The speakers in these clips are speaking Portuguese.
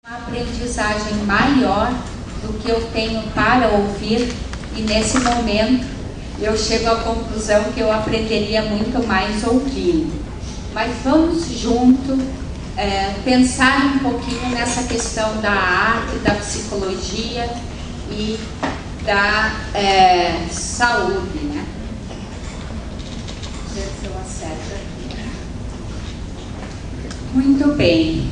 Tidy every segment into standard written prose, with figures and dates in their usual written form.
Uma aprendizagem maior do que eu tenho para ouvir, e nesse momento eu chego à conclusão que eu aprenderia muito mais ouvindo. Mas vamos junto pensar um pouquinho nessa questão da arte, da psicologia e da saúde, né? Deixa eu ver se eu acerto aqui. Muito bem.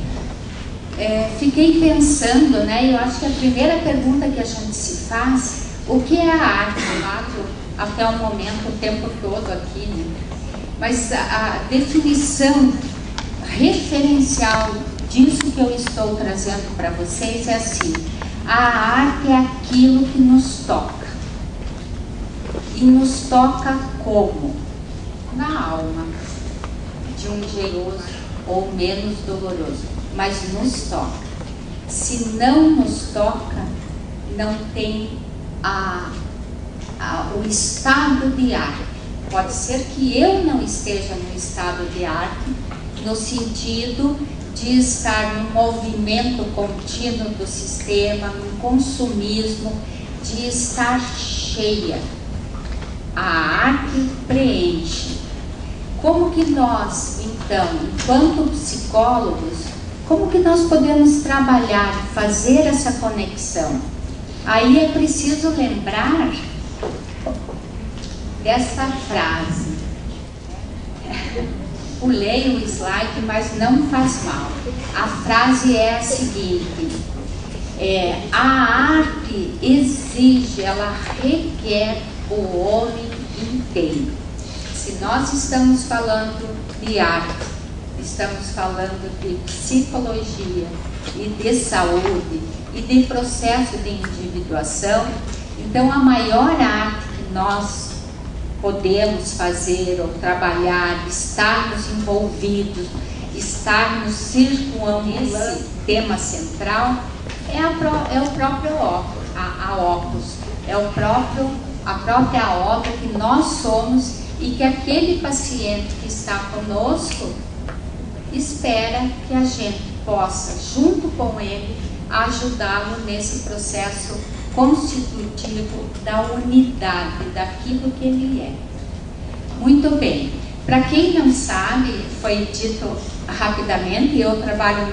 Fiquei pensando, né? Eu acho que a primeira pergunta que a gente se faz, o que é a arte? Até o momento, o tempo todo aqui, né? Mas a definição referencial disso que eu estou trazendo para vocês é assim: a arte é aquilo que nos toca. E nos toca como? Na alma, de um jeito ou menos doloroso, mas nos toca. Se não nos toca, não tem o estado de arte. Pode ser que eu não esteja no estado de arte, no sentido de estar num movimento contínuo do sistema, num consumismo, de estar cheia. A arte preenche. Como que nós, então, enquanto psicólogos, como que nós podemos trabalhar, fazer essa conexão? Aí é preciso lembrar dessa frase. Pulei o slide, mas não faz mal. A frase é a seguinte: a arte exige, ela requer o homem inteiro. Se nós estamos falando de arte, estamos falando de psicologia e de saúde e de processo de individuação, então a maior arte que nós podemos fazer ou trabalhar, estarmos envolvidos, estarmos circulando esse tema central, é o próprio Opus, é a própria obra que nós somos e que aquele paciente que está conosco espera que a gente possa, junto com ele, ajudá-lo nesse processo constitutivo da unidade, daquilo que ele é. Muito bem. Para quem não sabe, foi dito rapidamente, eu trabalho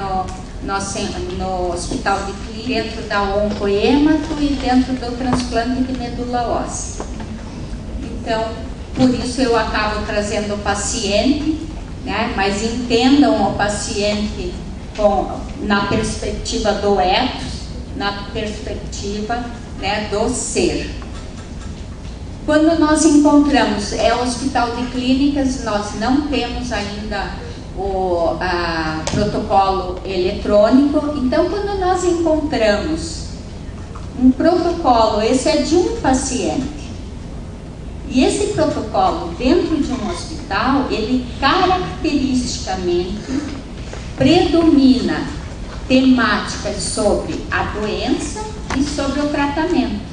no Hospital de Clínica, dentro da oncoêmato e dentro do transplante de medula óssea. Então, por isso eu acabo trazendo o paciente, né? Mas entendam o paciente na perspectiva do ethos, na perspectiva, né, do ser. Quando nós encontramos, o Hospital de Clínicas, nós não temos ainda o protocolo eletrônico, então quando nós encontramos um protocolo, esse é de um paciente, e esse protocolo dentro de um hospital, ele caracteristicamente predomina temáticas sobre a doença e sobre o tratamento.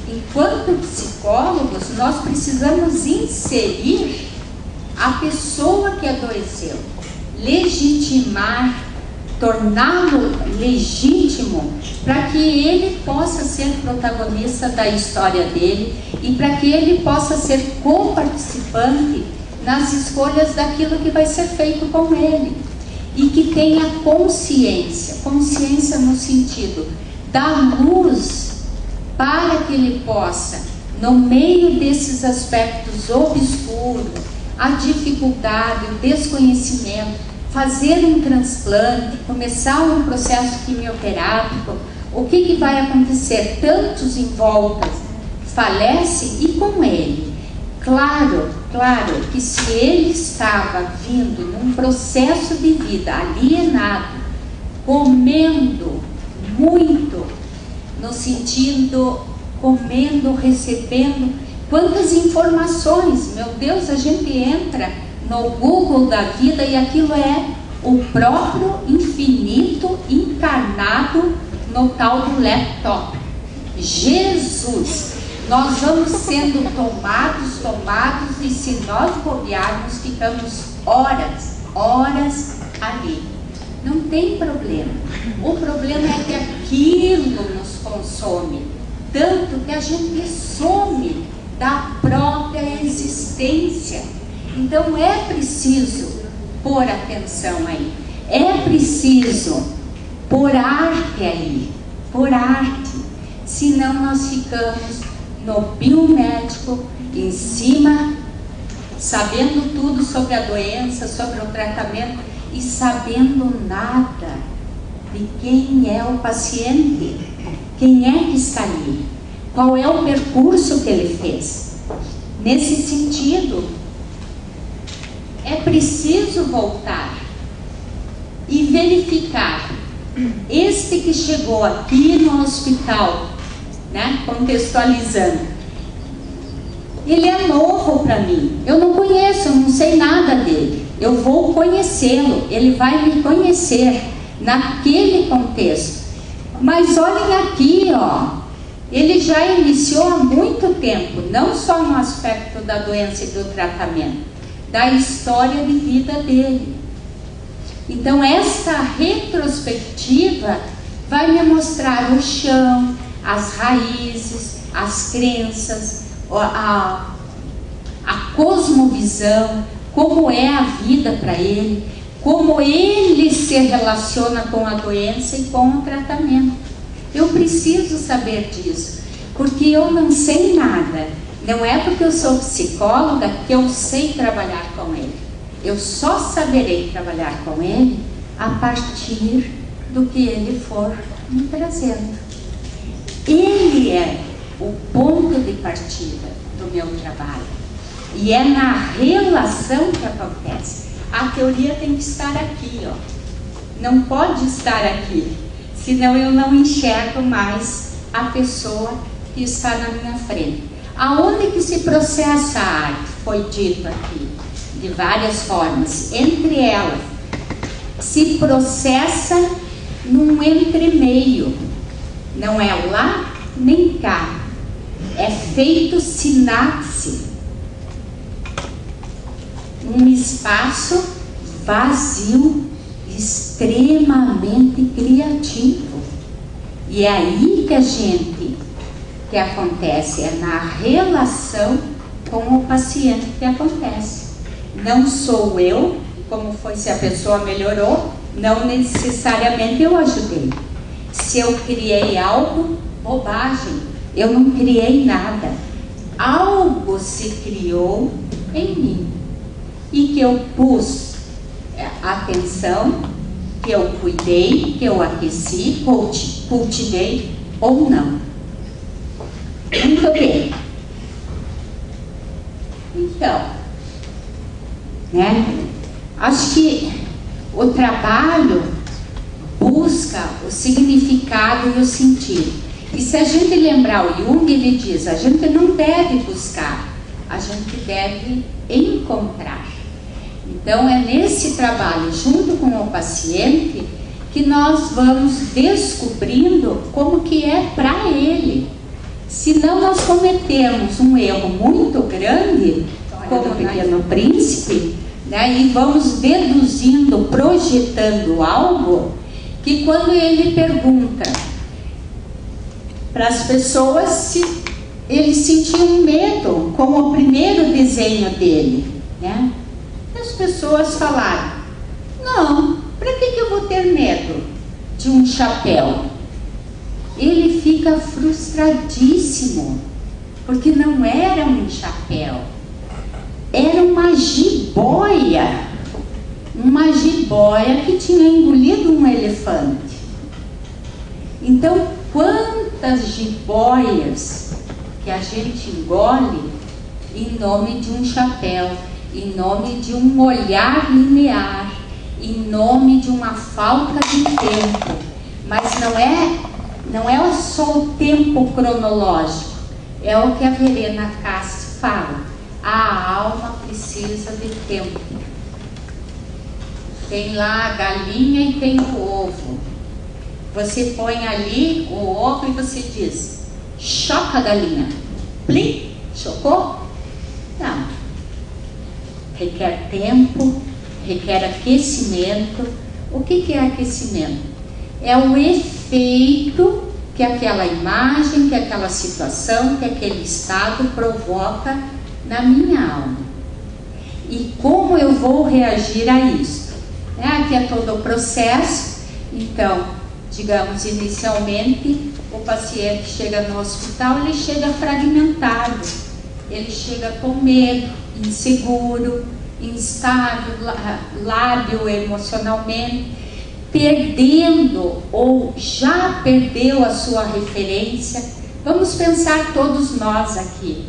Enquanto psicólogos, nós precisamos inserir a pessoa que adoeceu, legitimar, torná-lo legítimo para que ele possa ser protagonista da história dele e para que ele possa ser co-participante nas escolhas daquilo que vai ser feito com ele. E que tenha consciência no sentido da luz, para que ele possa, no meio desses aspectos obscuros, a dificuldade, o desconhecimento, fazer um transplante, começar um processo quimioterápico. O que vai acontecer? Tantos em volta falecem e com ele. Claro que se ele estava vindo num processo de vida alienado, comendo muito, no sentido, comendo, recebendo, quantas informações, meu Deus, a gente entra no Google da vida e aquilo é o próprio infinito encarnado no tal do laptop. Jesus! Nós vamos sendo tomados, e se nós bobearmos, ficamos horas ali. Não tem problema. O problema é que aquilo nos consome, tanto que a gente some da própria existência. Então é preciso pôr atenção aí, é preciso pôr arte aí, pôr arte, senão nós ficamos no biomédico, em cima, sabendo tudo sobre a doença, sobre o tratamento, e sabendo nada de quem é o paciente, quem é que está ali, qual é o percurso que ele fez. Nesse sentido, é preciso voltar e verificar. Este que chegou aqui no hospital, né, contextualizando, ele é novo para mim, eu não conheço, eu não sei nada dele, eu vou conhecê-lo, ele vai me conhecer naquele contexto. Mas olhem aqui, ó, ele já iniciou há muito tempo, não só no aspecto da doença e do tratamento, da história de vida dele. Então esta retrospectiva vai me mostrar o chão, as raízes, as crenças, a cosmovisão, como é a vida para ele, como ele se relaciona com a doença e com o tratamento. Eu preciso saber disso, porque eu não sei nada. Não é porque eu sou psicóloga que eu sei trabalhar com ele. Eu só saberei trabalhar com ele a partir do que ele for me trazendo. Ele é o ponto de partida do meu trabalho. E é na relação que acontece. A teoria tem que estar aqui, ó. Não pode estar aqui, senão eu não enxergo mais a pessoa que está na minha frente. Aonde que se processa a arte? Foi dito aqui, de várias formas. Entre elas, se processa num entremeio. Não é lá nem cá. É feito sinapse. Um espaço vazio, extremamente criativo. E é aí que acontece, é na relação com o paciente que acontece. Não sou eu, como foi se a pessoa melhorou, não necessariamente eu ajudei. Se eu criei algo, bobagem, eu não criei nada. Algo se criou em mim e que eu pus atenção, que eu cuidei, que eu aqueci, cultivei ou não. Muito bem. Então, né, acho que o trabalho busca o significado e o sentido. E se a gente lembrar o Jung, ele diz, a gente não deve buscar, a gente deve encontrar. Então é nesse trabalho, junto com o paciente, que nós vamos descobrindo como que é para ele. Senão nós cometemos um erro muito grande, como o Pequeno Príncipe, né, e vamos deduzindo, projetando algo, que quando ele pergunta para as pessoas se ele sentia um medo, como o primeiro desenho dele, né? As pessoas falaram, não, para que eu vou ter medo de um chapéu? Ele fica frustradíssimo, porque não era um chapéu, era uma jiboia que tinha engolido um elefante. Então, quantas jiboias que a gente engole em nome de um chapéu, em nome de um olhar linear, em nome de uma falta de tempo. Mas não é só o tempo cronológico, é o que a Verena Castro fala. A alma precisa de tempo. Tem lá a galinha e tem o ovo. Você põe ali o ovo e você diz, choca a galinha. Plim, chocou? Não. Requer tempo, requer aquecimento, O que é aquecimento? É o efeito que aquela imagem, que aquela situação, que aquele estado provoca na minha alma. E como eu vou reagir a isso? Aqui é todo o processo. Então, digamos, inicialmente, o paciente chega no hospital, ele chega fragmentado, ele chega com medo, inseguro, instável, lábil emocionalmente, perdendo ou já perdeu a sua referência. Vamos pensar todos nós aqui,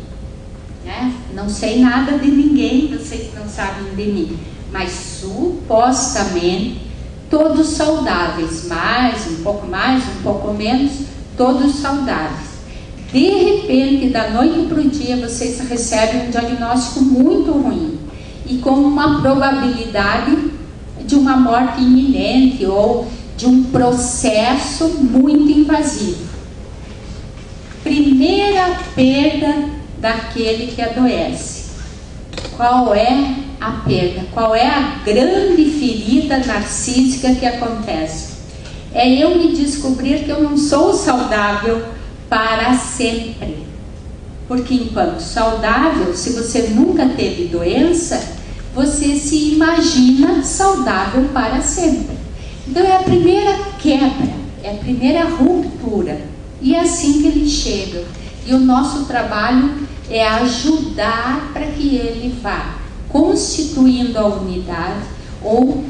né? Não sei nada de ninguém, vocês não sabem de mim, mas supostamente todos saudáveis, um pouco menos, todos saudáveis. De repente, da noite para o dia, vocês recebem um diagnóstico muito ruim e com uma probabilidade de uma morte iminente ou de um processo muito invasivo. Primeira perda daquele que adoece. Qual é a perda? Qual é a grande ferida narcísica que acontece? É eu me descobrir que eu não sou saudável para sempre. Porque enquanto saudável, se você nunca teve doença, você se imagina saudável para sempre. Então é a primeira quebra, é a primeira ruptura. E é assim que ele chega. E o nosso trabalho é ajudar para que ele vá constituindo a unidade ou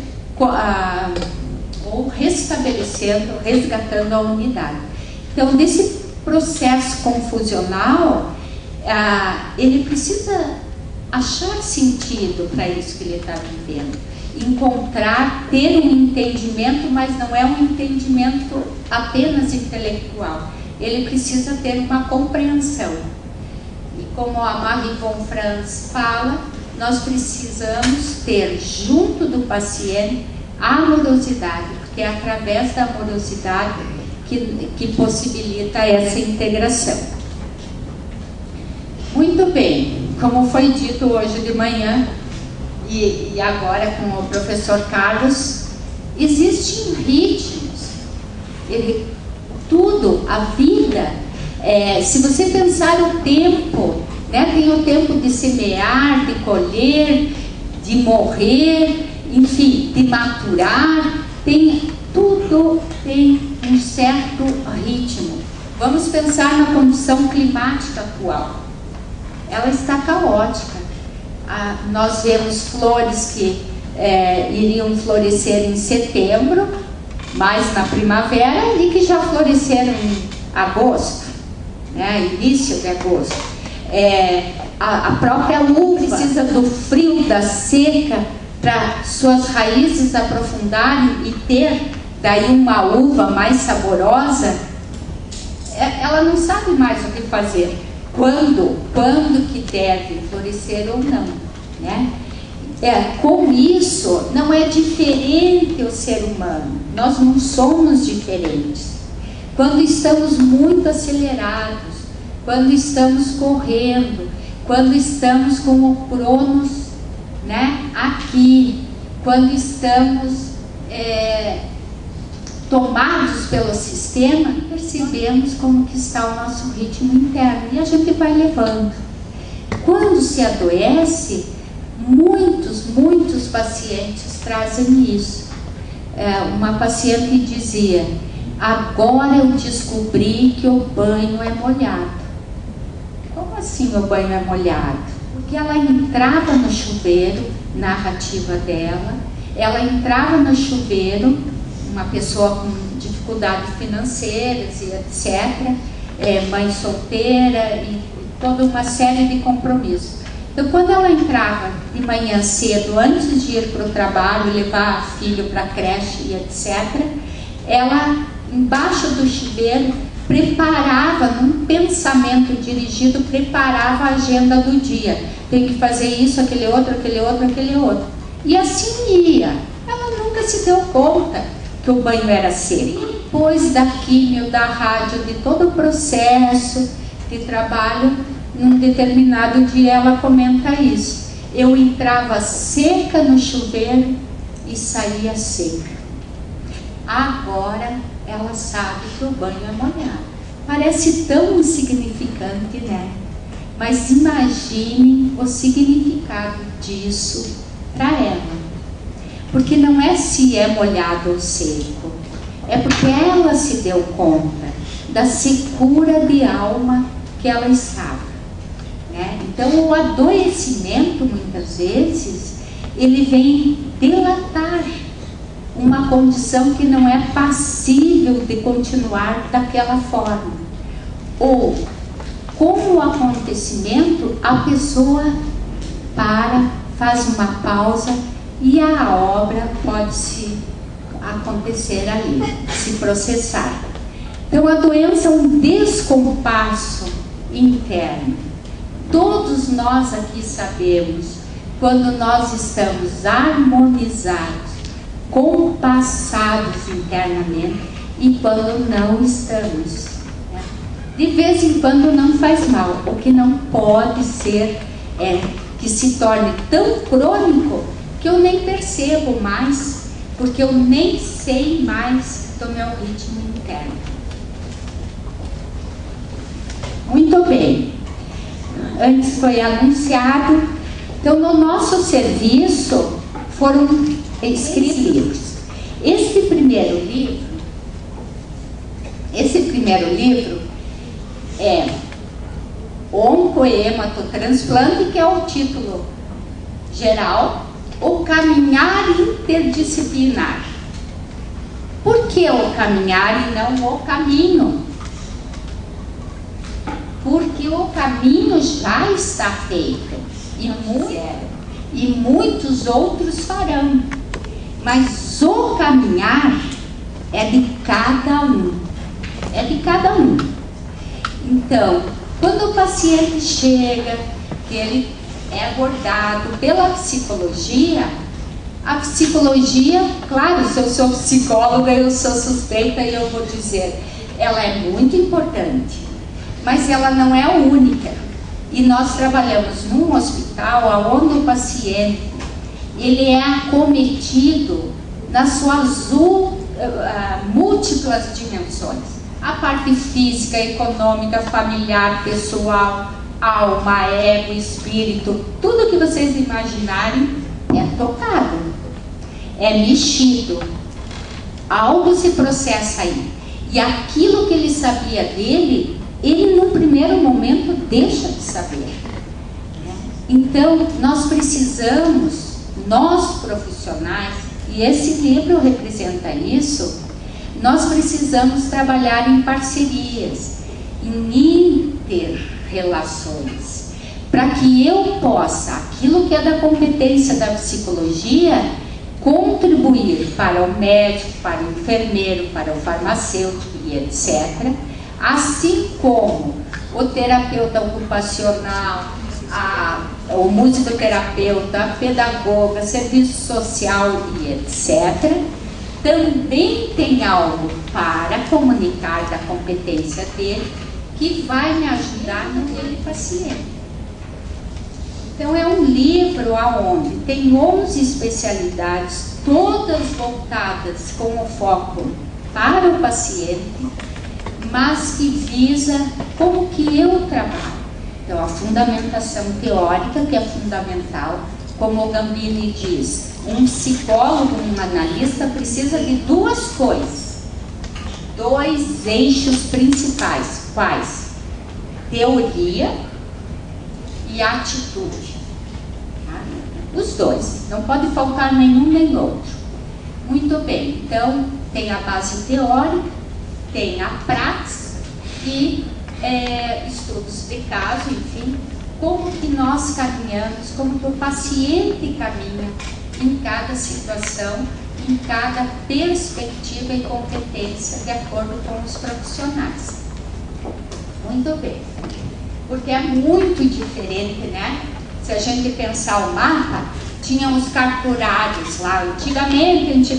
restabelecendo, resgatando a unidade. Então, nesse processo confusional, ele precisa achar sentido para isso que ele está vivendo, encontrar, ter um entendimento, mas não é um entendimento apenas intelectual. Ele precisa ter uma compreensão. E como a Marie von Franz fala, nós precisamos ter junto do paciente a amorosidade, porque é através da amorosidade que possibilita essa integração. Muito bem, como foi dito hoje de manhã e agora com o professor Carlos, existem ritmos. Tudo, a vida, se você pensar o tempo, né, tem o tempo de semear, de colher, de morrer, enfim, de maturar, tudo tem um certo ritmo. Vamos pensar na condição climática atual. Ela está caótica. Nós vemos flores que iriam florescer em setembro, mais na primavera, e que já floresceram em agosto, né, início de agosto. A própria uva precisa do frio, da seca, para suas raízes aprofundarem e ter daí uma uva mais saborosa. Ela não sabe mais o que fazer, quando que deve florescer ou não, né? Com isso, não é diferente o ser humano, nós não somos diferentes. Quando estamos muito acelerados, quando estamos correndo, quando estamos com o Cronos, né, aqui, quando estamos tomados pelo sistema, percebemos como que está o nosso ritmo interno e a gente vai levando. Quando se adoece, muitos pacientes trazem isso. Uma paciente dizia: agora eu descobri que o banho é molhado. Como assim o banho é molhado? Porque ela entrava no chuveiro, narrativa dela, ela entrava no chuveiro, uma pessoa com dificuldades financeiras e etc., mãe solteira e toda uma série de compromissos. Então, quando ela entrava de manhã cedo, antes de ir para o trabalho, levar filho para a creche e etc., ela, embaixo do chuveiro, preparava, num pensamento dirigido, preparava a agenda do dia. Tem que fazer isso, aquele outro. E assim ia. Ela nunca se deu conta que o banho era seco. Depois da químio, da rádio, de todo o processo de trabalho, num determinado dia ela comenta isso: eu entrava seca no chuveiro e saía seca. agora ela sabe que o banho é molhado. Parece tão insignificante, né? Mas imagine o significado disso para ela. Porque não é se é molhado ou seco, é porque ela se deu conta da secura de alma que ela estava, né? Então o adoecimento, muitas vezes, ele vem delatar uma condição que não é passível de continuar daquela forma. Ou, com o acontecimento, a pessoa para, faz uma pausa e a obra pode se acontecer ali, se processar. Então a doença é um descompasso interno. Todos nós aqui sabemos quando nós estamos harmonizados, compassados internamente e quando não estamos, né? De vez em quando não faz mal. O que não pode ser é que se torne tão crônico que eu nem percebo mais, porque eu nem sei mais do meu ritmo interno. Muito bem. Antes foi anunciado. Então, no nosso serviço foram escritos livros. Esse primeiro livro é Oncohematotransplante, que é o título geral, o caminhar interdisciplinar. Por que o caminhar e não o caminho? Porque o caminho já está feito e muitos outros farão. Mas o caminhar é de cada um. É de cada um. Então, quando o paciente chega, que ele é abordado pela psicologia, a psicologia, claro, se eu sou psicóloga, eu sou suspeita e eu vou dizer, ela é muito importante, mas ela não é a única. E nós trabalhamos num hospital onde o paciente, ele é acometido nas suas múltiplas dimensões. A parte física, econômica, familiar, pessoal, alma, ego, espírito, tudo que vocês imaginarem é tocado, é mexido. Algo se processa aí. E aquilo que ele sabia dele, ele no primeiro momento deixa de saber. Então, nós precisamos, nós profissionais, e esse livro representa isso, nós precisamos trabalhar em parcerias, em inter-relações, para que eu possa, aquilo que é da competência da psicologia, contribuir para o médico, para o enfermeiro, para o farmacêutico e etc., assim como o terapeuta ocupacional, o musicoterapeuta, a pedagoga, serviço social e etc., também tem algo para comunicar da competência dele que vai me ajudar naquele paciente. Então é um livro onde tem 11 especialidades, todas voltadas com o foco para o paciente, mas que visa como que eu trabalho. Então a fundamentação teórica, que é fundamental, como o Gambini diz, um psicólogo, um analista precisa de duas coisas, dois eixos principais. Quais? Teoria e atitude. Os dois, não pode faltar nenhum nem outro. Muito bem, então tem a base teórica, tem a prática e estudos de caso, enfim, como que nós caminhamos, como que o paciente caminha em cada situação, em cada perspectiva e competência, de acordo com os profissionais. Muito bem. Porque é muito diferente, né? Se a gente pensar o mapa, tinha os cartorários lá, antigamente.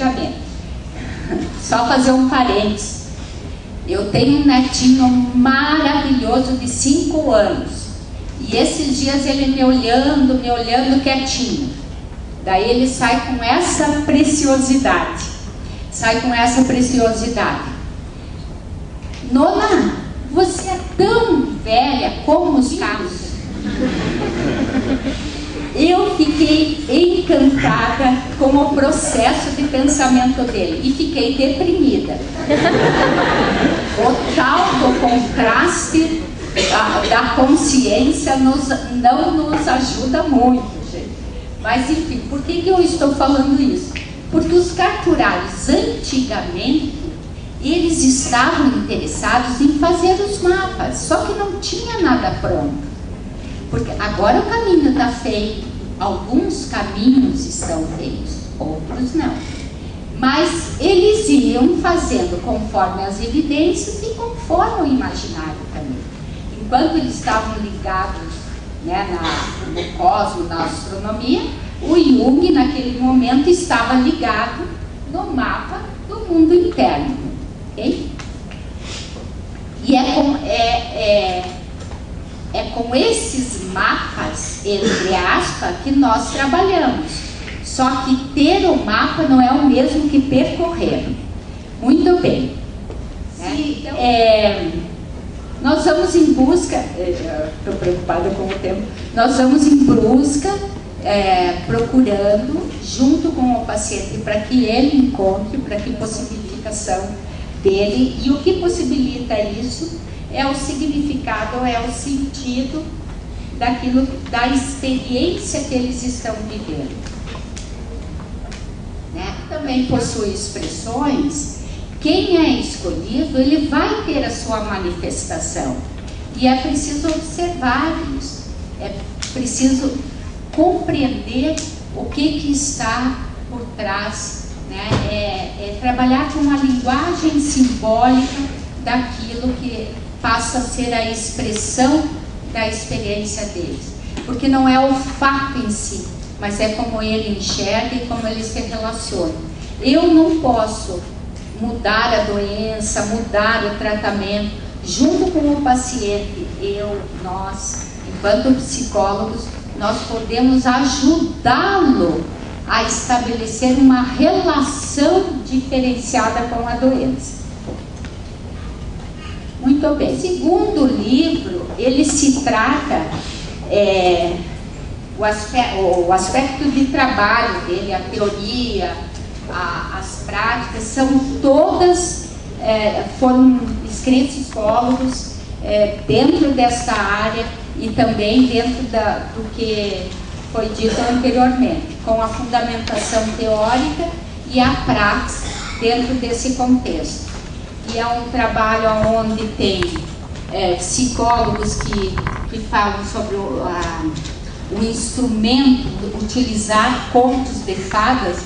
Só fazer um parênteses. Eu tenho um netinho maravilhoso de 5 anos. E esses dias ele me olhando quietinho. Daí ele sai com essa preciosidade. sai com essa preciosidade. Nona, você é tão velha como os carros. Eu fiquei encantada com o processo de pensamento dele e fiquei deprimida. O tal do contraste da consciência não nos ajuda muito, gente. Mas enfim, por que eu estou falando isso? Porque os carturários antigamente, eles estavam interessados em fazer os mapas, só que não tinha nada pronto. Porque agora o caminho está feito, alguns caminhos estão feitos, outros não. Mas eles iam fazendo conforme as evidências e conforme o imaginário também. Enquanto eles estavam ligados, né, no cosmos, na astronomia, o Jung naquele momento estava ligado no mapa do mundo interno. Okay? E é com esses mapas, entre aspas, que nós trabalhamos. Só que ter o mapa não é o mesmo que percorrer. Muito bem. Sim, então... nós vamos em busca, estou preocupada com o tempo, nós vamos em busca, procurando, junto com o paciente, para que ele encontre, para que possibilicação dele, e o que possibilita isso é o significado, é o sentido daquilo, da experiência que eles estão vivendo. Né? Também possui expressões. Quem é escolhido, ele vai ter a sua manifestação. E é preciso observar isso. É preciso compreender o que está por trás, né? Trabalhar com a linguagem simbólica daquilo que passa a ser a expressão da experiência deles. Porque não é o fato em si, mas é como ele enxerga e como ele se relaciona. Eu não posso mudar a doença, mudar o tratamento, junto com o paciente, nós, enquanto psicólogos, nós podemos ajudá-lo a estabelecer uma relação diferenciada com a doença. Muito bem. O segundo livro, ele se trata, o aspecto de trabalho dele, a teoria, as práticas, são todas, foram escritos psicólogos dentro desta área e também dentro do que foi dito anteriormente, com a fundamentação teórica e a prática dentro desse contexto. E é um trabalho onde tem psicólogos que falam sobre o instrumento, utilizar contos de fadas,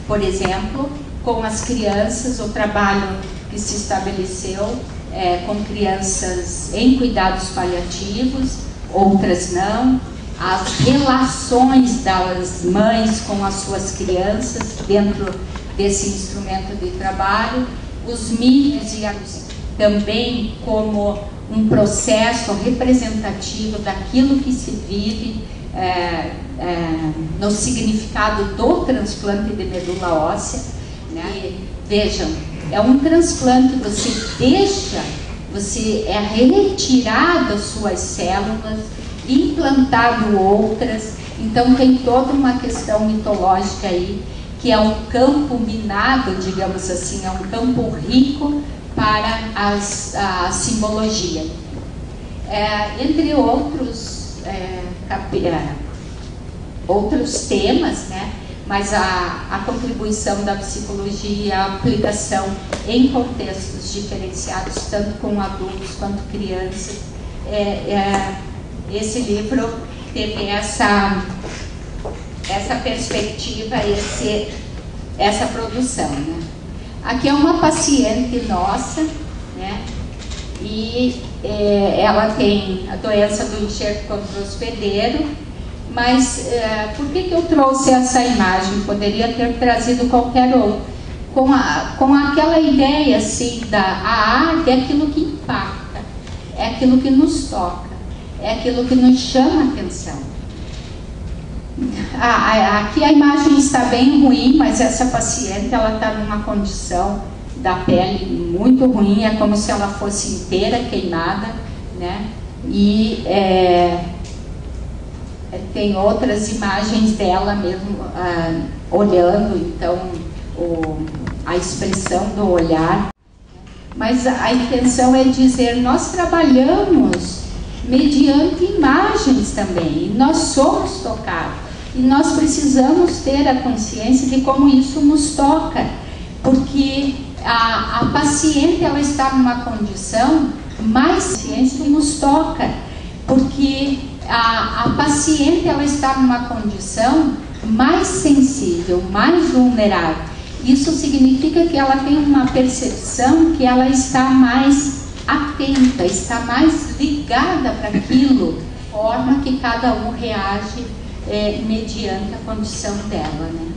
por exemplo, com as crianças, o trabalho que se estabeleceu com crianças em cuidados paliativos, outras não, as relações das mães com as suas crianças dentro desse instrumento de trabalho, os mitos e também como um processo representativo daquilo que se vive no significado do transplante de medula óssea, né? E, vejam, é um transplante, você é retirado as suas células, implantado outras, então tem toda uma questão mitológica aí, que é um campo minado, digamos assim, é um campo rico para a simbologia. Entre outros temas, né? Mas a contribuição da psicologia, a aplicação em contextos diferenciados, tanto com adultos quanto crianças. Esse livro teve essa perspectiva, essa produção, né? Aqui é uma paciente nossa, né? E ela tem a doença do enxerto contra o hospedeiro, mas por que eu trouxe essa imagem? Poderia ter trazido qualquer outra, com aquela ideia assim, a arte é aquilo que impacta, é aquilo que nos toca, é aquilo que nos chama a atenção. Aqui a imagem está bem ruim, mas essa paciente, ela está numa condição da pele muito ruim, é como se ela fosse inteira queimada, né? E tem outras imagens dela mesmo olhando, então a expressão do olhar. Mas a intenção é dizer, nós trabalhamos mediante imagens também, e nós somos tocados. E nós precisamos ter a consciência de como isso nos toca, porque a paciente, ela está numa condição mais ciência que nos toca, porque a paciente, ela está numa condição mais sensível, mais vulnerável. Isso significa que ela tem uma percepção que ela está mais atenta, está mais ligada para aquilo, forma que cada um reage mediante a condição dela, né?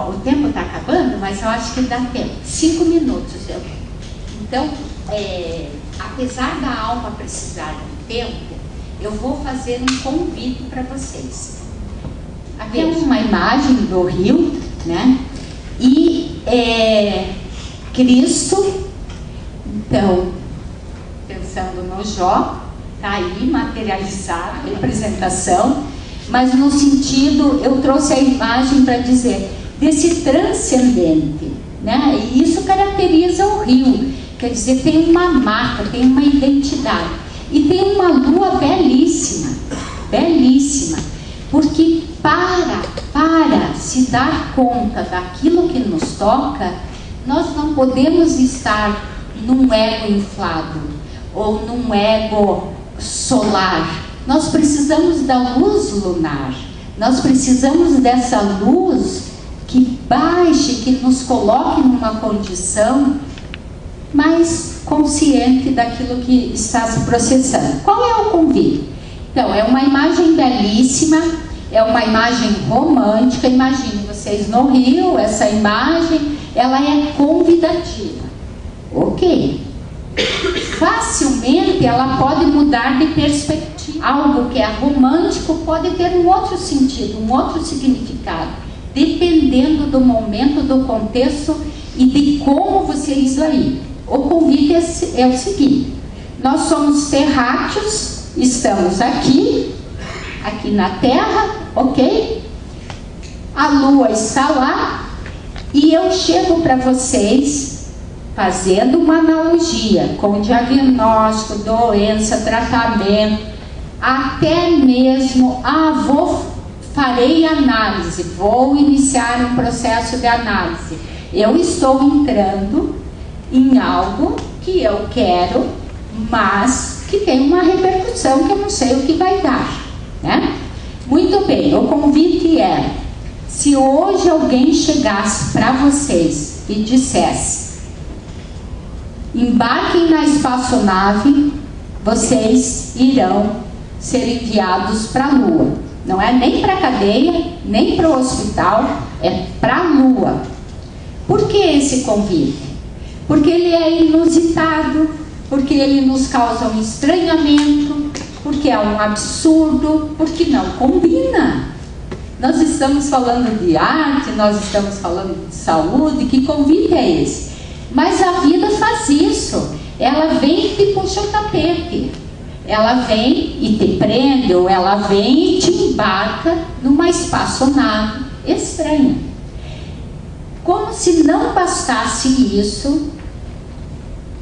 O tempo está acabando, mas eu acho que dá tempo. 5 minutos. Então, apesar da alma precisar de tempo, eu vou fazer um convite para vocês. Aqui é uma imagem do rio, né? E Cristo, então, pensando no Jó, está aí materializado, representação, mas no sentido, eu trouxe a imagem para dizer, desse transcendente, né? E isso caracteriza o rio, quer dizer, tem uma marca, tem uma identidade, e tem uma lua belíssima, belíssima, porque para se dar conta daquilo que nos toca, nós não podemos estar num ego inflado, ou num ego solar. Nós precisamos da luz lunar, nós precisamos dessa luz que baixe, que nos coloque numa condição mais consciente daquilo que está se processando. Qual é o convite? Então, é uma imagem belíssima, é uma imagem romântica. Imagine vocês no rio, essa imagem, ela é convidativa. Ok. Facilmente ela pode mudar de perspectiva. Algo que é romântico pode ter um outro sentido, um outro significado, dependendo do momento, do contexto e de como você isso aí. O convite é o seguinte: nós somos terráqueos, estamos aqui na Terra, ok? A Lua está lá e eu chego para vocês fazendo uma analogia com diagnóstico, doença, tratamento, até mesmo, farei análise, vou iniciar um processo de análise. Eu estou entrando em algo que eu quero, mas que tem uma repercussão que eu não sei o que vai dar, né? Muito bem, o convite é, se hoje alguém chegasse para vocês e dissesse, embarquem na espaçonave, vocês irão ser enviados para a Lua. Não é nem para a cadeia, nem para o hospital, é para a Lua. Por que esse convite? Porque ele é inusitado, porque ele nos causa um estranhamento, porque é um absurdo, porque não combina. Nós estamos falando de arte, nós estamos falando de saúde, que convite é esse? Mas a vida faz isso, ela vem e te puxa o tapete, ela vem e te prende, ou ela vem e te embarca numa espaçonave estranha. Como se não bastasse isso,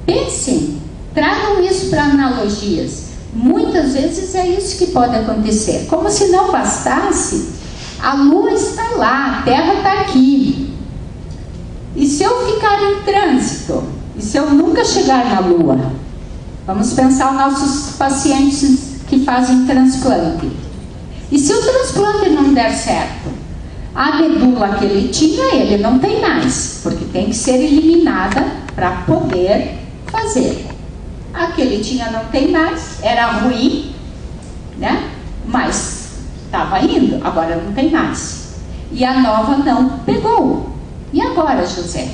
pensem, tragam isso para analogias. Muitas vezes é isso que pode acontecer. Como se não bastasse, a Lua está lá, a Terra está aqui. E se eu ficar em trânsito? E se eu nunca chegar na Lua? Vamos pensar nos nossos pacientes que fazem transplante. E se o transplante não der certo? A medula que ele tinha, ele não tem mais, porque tem que ser eliminada para poder fazer. A que ele tinha não tem mais, era ruim, né? Mas estava indo, agora não tem mais. E a nova não pegou. E agora, José?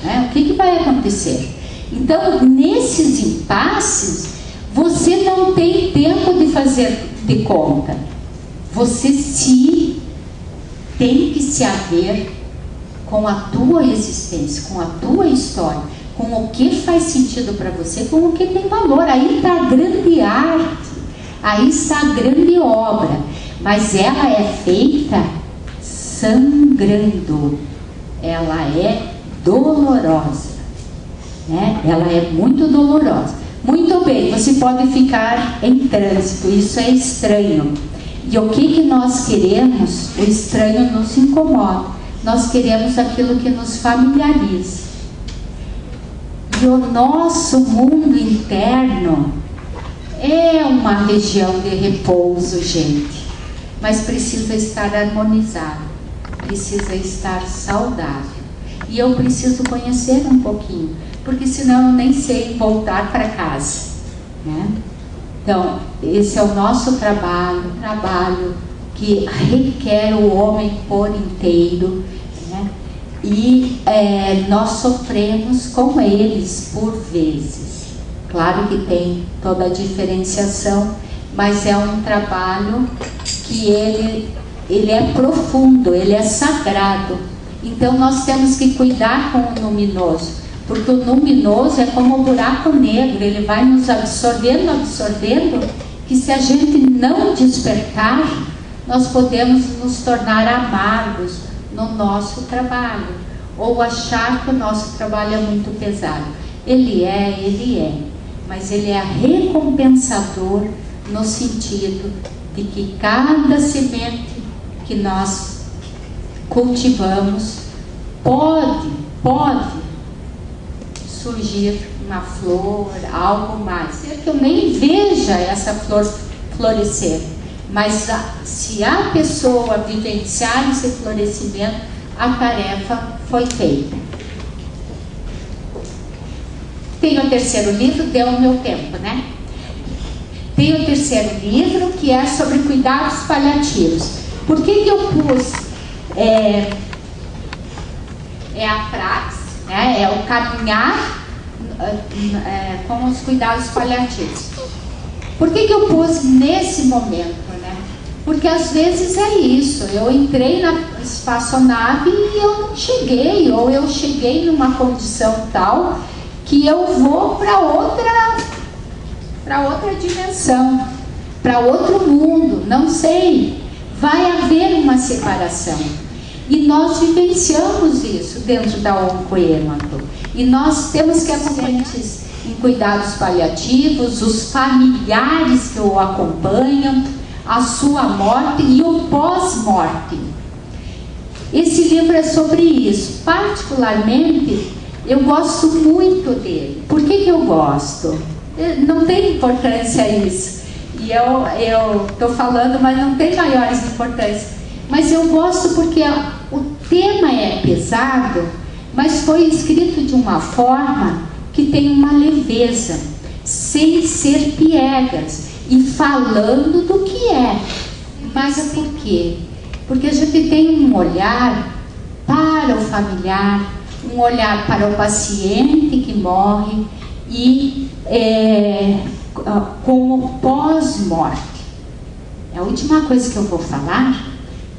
O que vai acontecer? Então, nesses impasses, Você não tem tempo de fazer de conta. Você tem que se haver com a tua existência, com a tua história, com o que faz sentido para você, com o que tem valor. Aí está a grande arte, aí está a grande obra, mas ela é feita sangrando, ela é dolorosa, né? Ela é muito dolorosa. Muito bem, você pode ficar em trânsito, isso é estranho. E o que nós queremos? O estranho nos incomoda. Nós queremos aquilo que nos familiariza. E o nosso mundo interno é uma região de repouso, gente. Mas precisa estar harmonizado, precisa estar saudável. E eu preciso conhecer um pouquinho, porque senão eu nem sei voltar para casa, né? Então, esse é o nosso trabalho que requer o homem por inteiro, né? E nós sofremos com eles por vezes. Claro que tem toda a diferenciação, mas é um trabalho que ele é profundo, ele é sagrado. Então nós temos que cuidar com o luminoso, porque o luminoso é como um buraco negro, ele vai nos absorvendo, que se a gente não despertar, nós podemos nos tornar amargos no nosso trabalho, ou achar que o nosso trabalho é muito pesado. Ele é, mas ele é recompensador no sentido de que cada semente que nós cultivamos pode surgir uma flor, algo mais. É que eu nem veja essa flor florescer, mas se a pessoa vivenciar esse florescimento, a tarefa foi feita. Tem o terceiro livro, deu o meu tempo, né? Tem o terceiro livro, que é sobre cuidados paliativos. Por que eu pus a praxe, né? É o caminhar com os cuidados paliativos. Por que eu pus nesse momento, né? Porque às vezes é isso, eu entrei na espaçonave e eu não cheguei, ou eu cheguei numa condição tal que eu vou para outra dimensão, para outro mundo, não sei. Vai haver uma separação. E nós vivenciamos isso dentro da Oncoêmato. E nós temos que acompanhar em cuidados paliativos, os familiares que o acompanham, a sua morte e o pós-morte. Esse livro é sobre isso. Particularmente, eu gosto muito dele. Por que eu gosto? Não tem importância isso. E eu estou falando, mas não tem maiores importâncias. Mas eu gosto porque o tema é pesado, mas foi escrito de uma forma que tem uma leveza, sem ser piegas, e falando do que é. Mas por quê? Porque a gente tem um olhar para o familiar, um olhar para o paciente que morre e como pós-morte. A última coisa que eu vou falar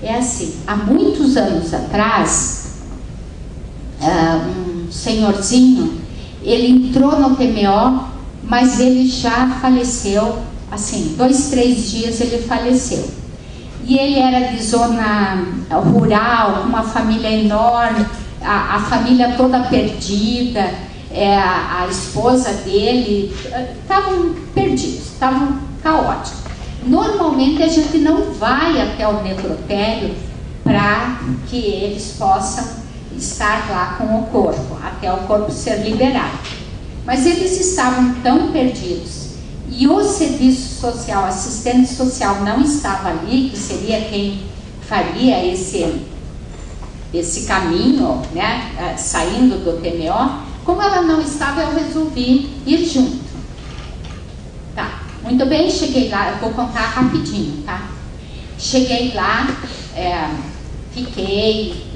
é assim: há muitos anos atrás, um senhorzinho, ele entrou no TMO, mas ele já faleceu, assim, 2, 3 dias ele faleceu. E ele era de zona rural, com uma família enorme, a família toda perdida, a esposa dele, estavam perdidos, estavam caóticos. Normalmente a gente não vai até o necrotério para que eles possam estar lá com o corpo, até o corpo ser liberado. Mas eles estavam tão perdidos, e o serviço social, assistente social não estava ali, que seria quem faria esse caminho, né, saindo do TMO. Como ela não estava, eu resolvi ir junto. Tá, muito bem, cheguei lá, eu vou contar rapidinho, tá? Cheguei lá, fiquei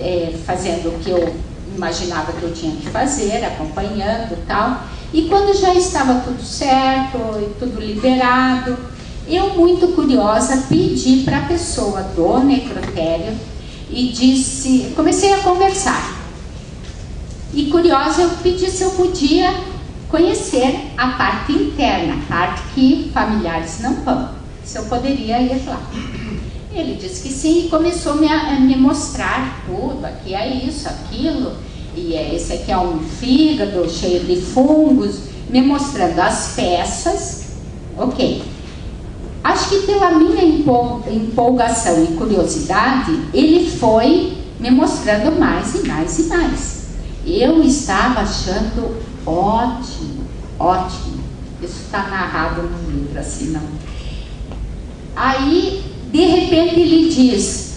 fazendo o que eu imaginava que eu tinha que fazer, acompanhando e tal. E quando já estava tudo certo e tudo liberado, eu, muito curiosa, pedi para a pessoa do necrotério e disse, comecei a conversar. E curiosa, eu pedi se eu podia conhecer a parte interna, a parte que familiares não vão, se eu poderia ir lá. Ele disse que sim e começou a me mostrar tudo, aqui é isso, aquilo, e esse aqui é um fígado cheio de fungos, me mostrando as peças, ok. Acho que pela minha empolgação e curiosidade, ele foi me mostrando mais e mais e mais. Eu estava achando ótimo, ótimo. Isso está narrado no livro, assim, não. Aí, de repente, ele diz,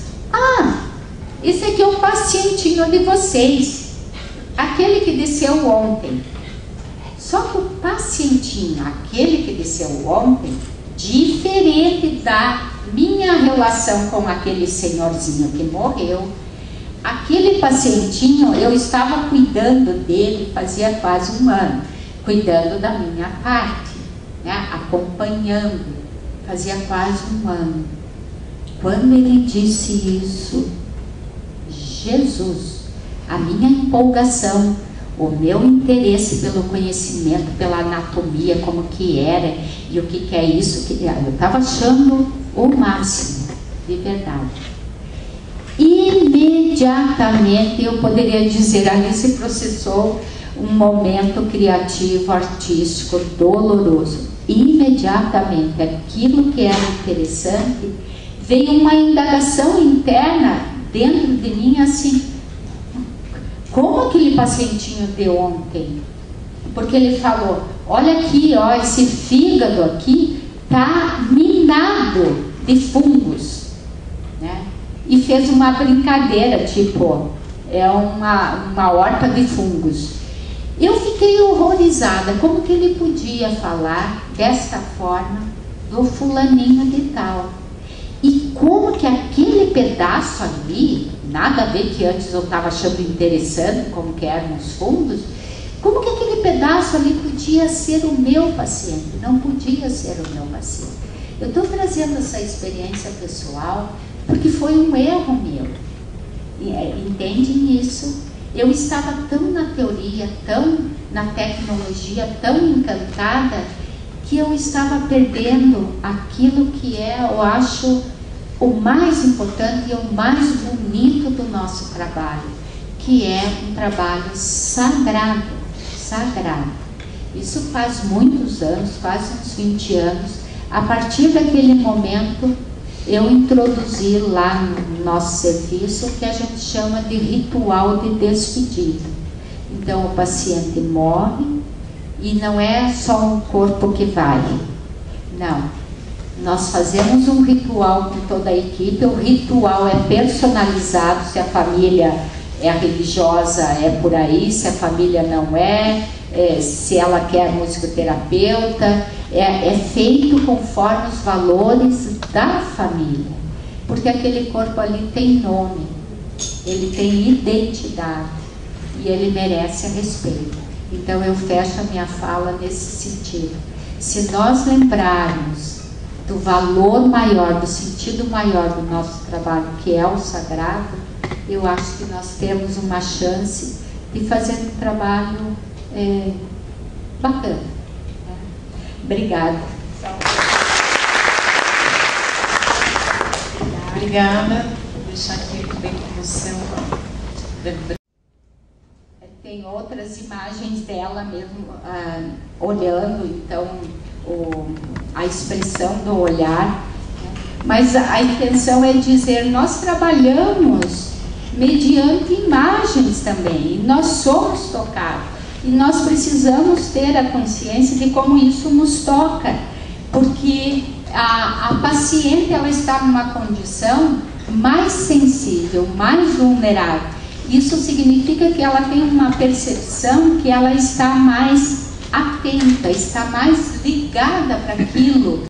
esse aqui é um pacientinho de vocês, aquele que desceu ontem. Só que o pacientinho, aquele que desceu ontem, diferente da minha relação com aquele senhorzinho que morreu, aquele pacientinho, eu estava cuidando dele fazia quase um ano, cuidando da minha parte, né, acompanhando, fazia quase um ano. Quando ele disse isso, Jesus, a minha empolgação, o meu interesse pelo conhecimento, pela anatomia, como que era e o que é isso, eu estava achando o máximo, de verdade. Imediatamente, eu poderia dizer, ali se processou um momento criativo, artístico, doloroso. Imediatamente, aquilo que era interessante, veio uma indagação interna dentro de mim, assim, como aquele pacientinho de ontem, porque ele falou, olha aqui, ó, esse fígado aqui tá minado de fungos, né? E fez uma brincadeira, tipo, é uma horta de fungos. Eu fiquei horrorizada, como que ele podia falar desta forma do fulaninho de tal? E como que aquele pedaço ali, nada a ver que antes eu estava achando interessante como que eram os fungos, como que aquele pedaço ali podia ser o meu paciente? Não podia ser o meu paciente. Eu estou trazendo essa experiência pessoal porque foi um erro meu. Entendem isso? Eu estava tão na teoria, tão na tecnologia, tão encantada, que eu estava perdendo aquilo que eu acho o mais importante e o mais bonito do nosso trabalho, que é um trabalho sagrado, sagrado. Isso faz muitos anos, quase uns 20 anos. A partir daquele momento, eu introduzi lá no nosso serviço o que a gente chama de ritual de despedida. Então, o paciente morre e não é só um corpo que vai. Não. Nós fazemos um ritual com toda a equipe. O ritual é personalizado, se a família é religiosa, é por aí, se a família não se ela quer musicoterapeuta, é feito conforme os valores da família, porque aquele corpo ali tem nome, ele tem identidade e ele merece respeito. Então eu fecho a minha fala nesse sentido. Se nós lembrarmos do valor maior, do sentido maior do nosso trabalho, que é o sagrado, eu acho que nós temos uma chance de fazer um trabalho bacana. Obrigada. Obrigada. Vou deixar aqui também com você. Tem outras imagens dela mesmo olhando, então a expressão do olhar. Mas a intenção é dizer, nós trabalhamos mediante imagens também, e nós somos tocados. E nós precisamos ter a consciência de como isso nos toca, porque a paciente ela está numa condição mais sensível, mais vulnerável. Isso significa que ela tem uma percepção que ela está mais atenta, está mais ligada para aquilo